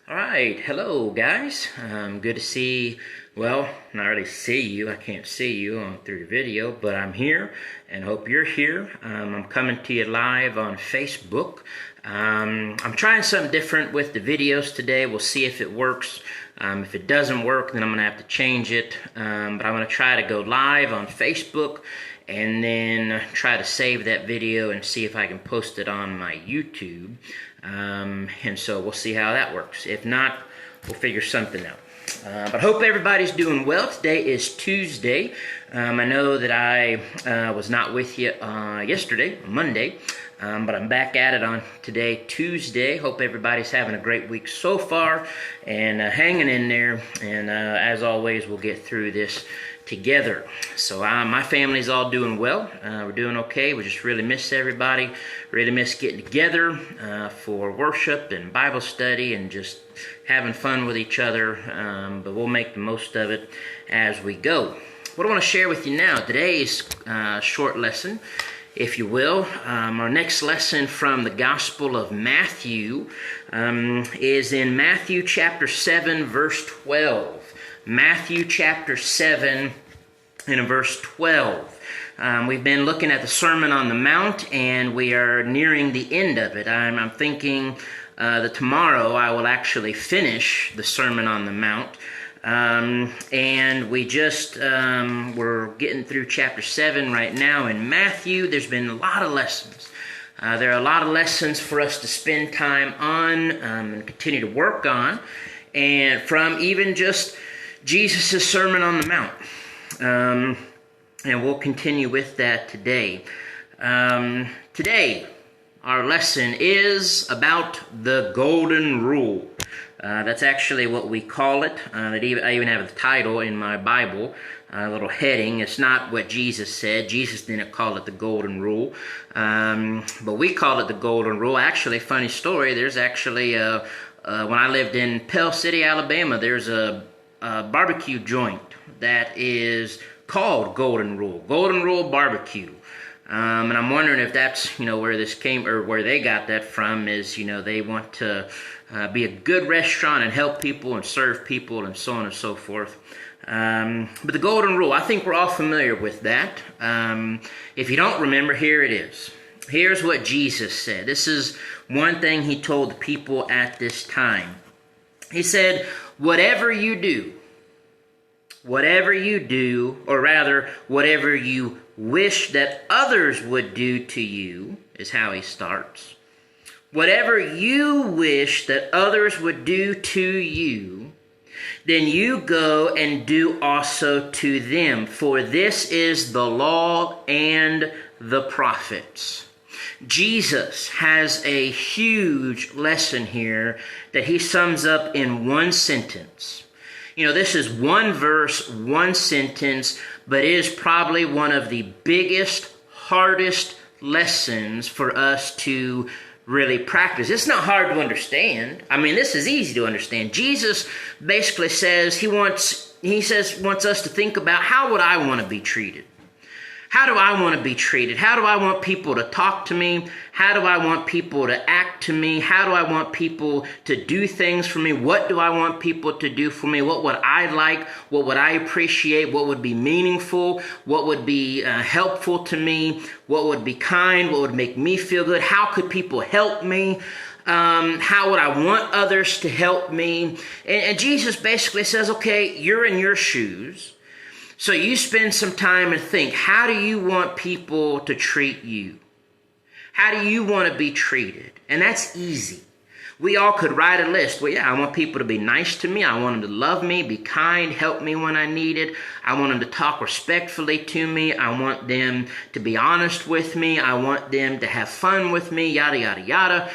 All right, hello guys. Good to see. Well, not really see you. I can't see you through the video, but I'm here and hope you're here. I'm coming to you live on Facebook. I'm trying something different with the videos today. We'll see if it works. If it doesn't work, then I'm gonna have to change it. But I'm gonna try to go live on Facebook and then try to save that video and see if I can post it on my YouTube. And so we'll see how that works. If not, we'll figure something out. But hope everybody's doing well. Today is Tuesday. I know that I was not with you yesterday, Monday, but I'm back at it on today, Tuesday. Hope everybody's having a great week so far and hanging in there. And as always, we'll get through this together. So my family's all doing well. We're doing okay. We just really miss everybody. Really miss getting together for worship and Bible study and just having fun with each other. But we'll make the most of it as we go. What I want to share with you now, today's short lesson, if you will. Our next lesson from the Gospel of Matthew is in Matthew chapter 7, verse 12. Matthew chapter 7 and verse 12. We've been looking at the Sermon on the Mount, and we are nearing the end of it. I'm thinking that tomorrow I will actually finish the Sermon on the Mount. And we just, we're getting through chapter 7 right now in Matthew. There's been a lot of lessons. There are a lot of lessons for us to spend time on and continue to work on. And from even just Jesus' Sermon on the Mount. And we'll continue with that today. Today, our lesson is about the Golden Rule. That's actually what we call it. I even have the title in my Bible, a little heading. It's not what Jesus said. Jesus didn't call it the Golden Rule. But we call it the Golden Rule. Actually, funny story, there's actually, when I lived in Pell City, Alabama, there's a barbecue joint that is called Golden Rule Barbecue. And I'm wondering if that's, where this came, or where they got that from is, they want to be a good restaurant and help people and serve people and so on and so forth. But the Golden Rule, I think we're all familiar with that. If you don't remember, here it is. Here's what Jesus said. This is one thing he told the people at this time. He said, whatever you do, or rather, whatever you wish that others would do to you, is how he starts. Whatever you wish that others would do to you, then you go and do also to them. For this is the law and the prophets. Jesus has a huge lesson here that he sums up in one sentence. This is one verse, one sentence, but is probably one of the biggest, hardest lessons for us to really practice. It's not hard to understand. This is easy to understand. Jesus basically says he wants us to think about, how would I want to be treated? How do I want to be treated? How do I want people to talk to me? How do I want people to act to me? How do I want people to do things for me? What do I want people to do for me? What would I like? What would I appreciate? What would be meaningful? What would be helpful to me? What would be kind? What would make me feel good? How could people help me? How would I want others to help me? And Jesus basically says, okay, you're in your shoes. So you spend some time and think, how do you want people to treat you? How do you want to be treated? And that's easy. We all could write a list. Well, yeah, I want people to be nice to me. I want them to love me, be kind, help me when I need it. I want them to talk respectfully to me. I want them to be honest with me. I want them to have fun with me, yada, yada, yada.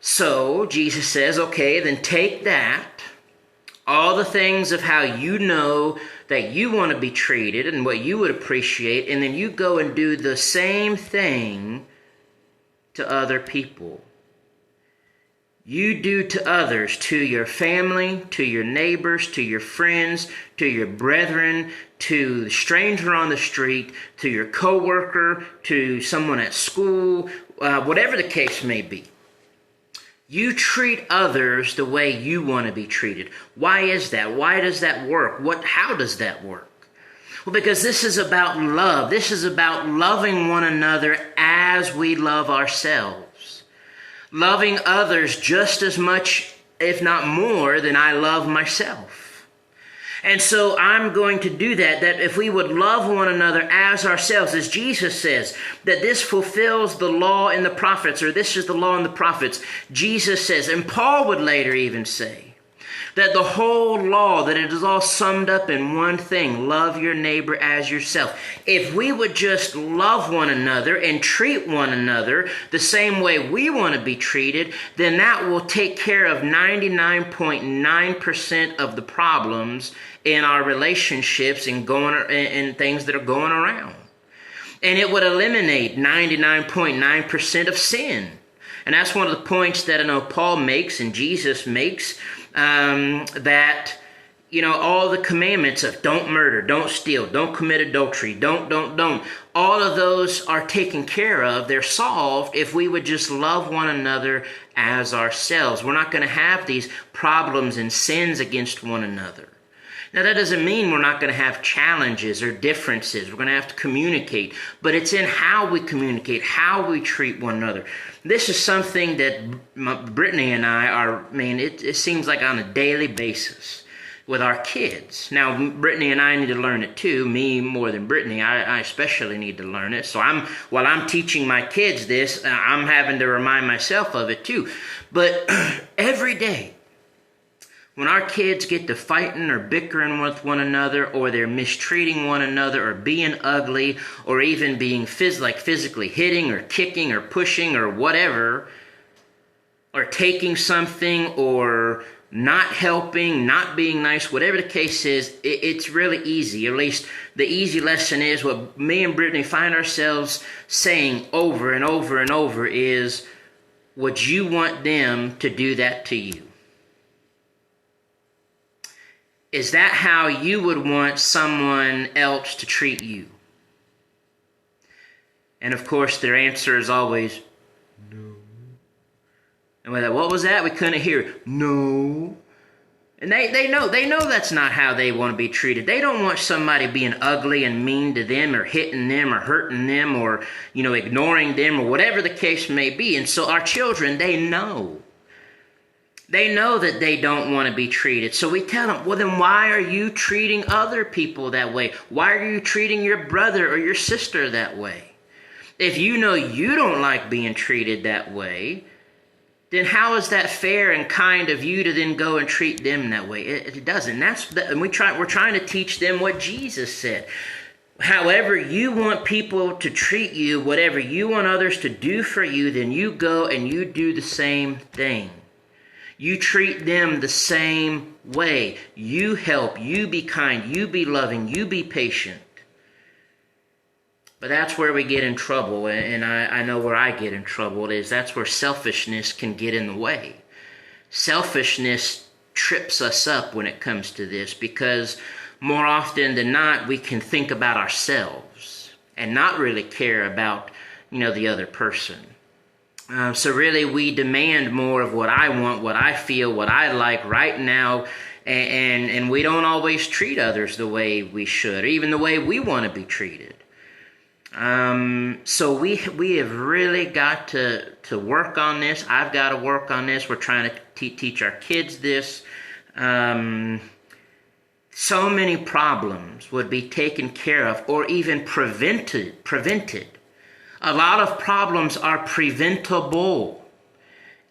So Jesus says, okay, then take that, all the things of how you know that you want to be treated and what you would appreciate, and then you go and do the same thing to other people. You do to others, to your family, to your neighbors, to your friends, to your brethren, to the stranger on the street, to your coworker, to someone at school, whatever the case may be. You treat others the way you want to be treated. Why is that? Why does that work? How does that work? Well, because this is about love. This is about loving one another as we love ourselves. Loving others just as much, if not more, than I love myself. And so I'm going to do that if we would love one another as ourselves, as Jesus says, that this fulfills the law and the prophets, or this is the law and the prophets. Jesus says, and Paul would later even say, that the whole law, that it is all summed up in one thing: love your neighbor as yourself. If we would just love one another and treat one another the same way we want to be treated, then that will take care of 99.9% of the problems in our relationships and things that are going around. And it would eliminate 99.9% of sin. And that's one of the points that I know Paul makes and Jesus makes, that, all the commandments of don't murder, don't steal, don't commit adultery, don't, all of those are taken care of. They're solved if we would just love one another as ourselves. We're not going to have these problems and sins against one another. Now, that doesn't mean we're not going to have challenges or differences. We're going to have to communicate, but it's in how we communicate, how we treat one another. This is something that Brittany and I it seems like on a daily basis with our kids. Now, Brittany and I need to learn it too, me more than Brittany. I especially need to learn it. So while I'm teaching my kids this, I'm having to remind myself of it too. But every day, when our kids get to fighting or bickering with one another, or they're mistreating one another, or being ugly, or even being physically hitting or kicking or pushing or whatever, or taking something, or not helping, not being nice, whatever the case is, it's really easy. At least the easy lesson is what me and Brittany find ourselves saying over and over and over is, would you want them to do that to you? Is that how you would want someone else to treat you? And of course, their answer is always, no. And we're like, what was that? We couldn't hear. No. And they know that's not how they want to be treated. They don't want somebody being ugly and mean to them, or hitting them, or hurting them, or, ignoring them, or whatever the case may be. And so our children, they know. They know that they don't want to be treated. So we tell them, well, then why are you treating other people that way? Why are you treating your brother or your sister that way? If you know you don't like being treated that way, then how is that fair and kind of you to then go and treat them that way? It doesn't. And we're trying to teach them what Jesus said. However you want people to treat you, whatever you want others to do for you, then you go and you do the same thing. You treat them the same way. You help, you be kind, you be loving, you be patient. But that's where we get in trouble, and I know where I get in trouble is that's where selfishness can get in the way. Selfishness trips us up when it comes to this, because more often than not, we can think about ourselves and not really care about, the other person. So really, we demand more of what I want, what I feel, what I like right now, and we don't always treat others the way we should, or even the way we want to be treated. So we have really got to work on this. I've got to work on this. We're trying to teach our kids this. So many problems would be taken care of, or even prevented. A lot of problems are preventable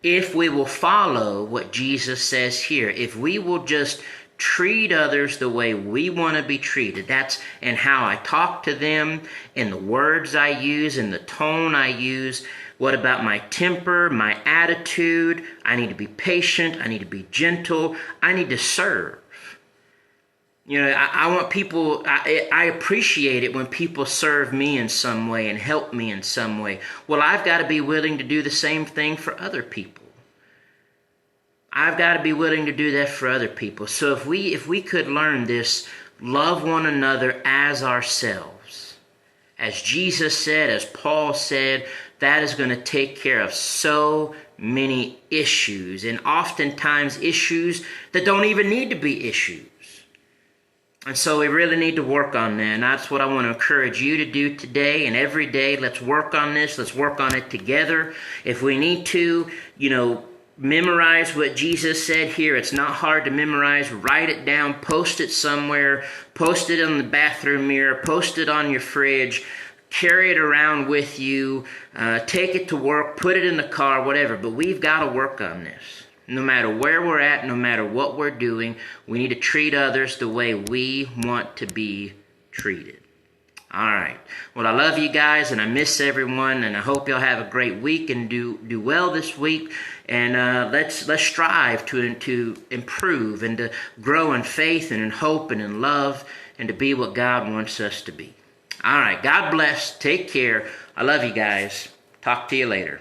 if we will follow what Jesus says here. If we will just treat others the way we want to be treated. That's in how I talk to them, in the words I use, in the tone I use. What about my temper, my attitude? I need to be patient. I need to be gentle. I need to serve. I want people, I appreciate it when people serve me in some way and help me in some way. Well, I've got to be willing to do the same thing for other people. I've got to be willing to do that for other people. So if we could learn this, love one another as ourselves. As Jesus said, as Paul said, that is going to take care of so many issues, and oftentimes issues that don't even need to be issues. And so we really need to work on that. And that's what I want to encourage you to do today and every day. Let's work on this. Let's work on it together. If we need to, memorize what Jesus said here. It's not hard to memorize. Write it down. Post it somewhere. Post it on the bathroom mirror. Post it on your fridge. Carry it around with you. Take it to work. Put it in the car, whatever. But we've got to work on this. No matter where we're at, no matter what we're doing, we need to treat others the way we want to be treated. All right. Well, I love you guys, and I miss everyone, and I hope y'all have a great week and do well this week. And let's strive to improve and to grow in faith and in hope and in love and to be what God wants us to be. All right. God bless. Take care. I love you guys. Talk to you later.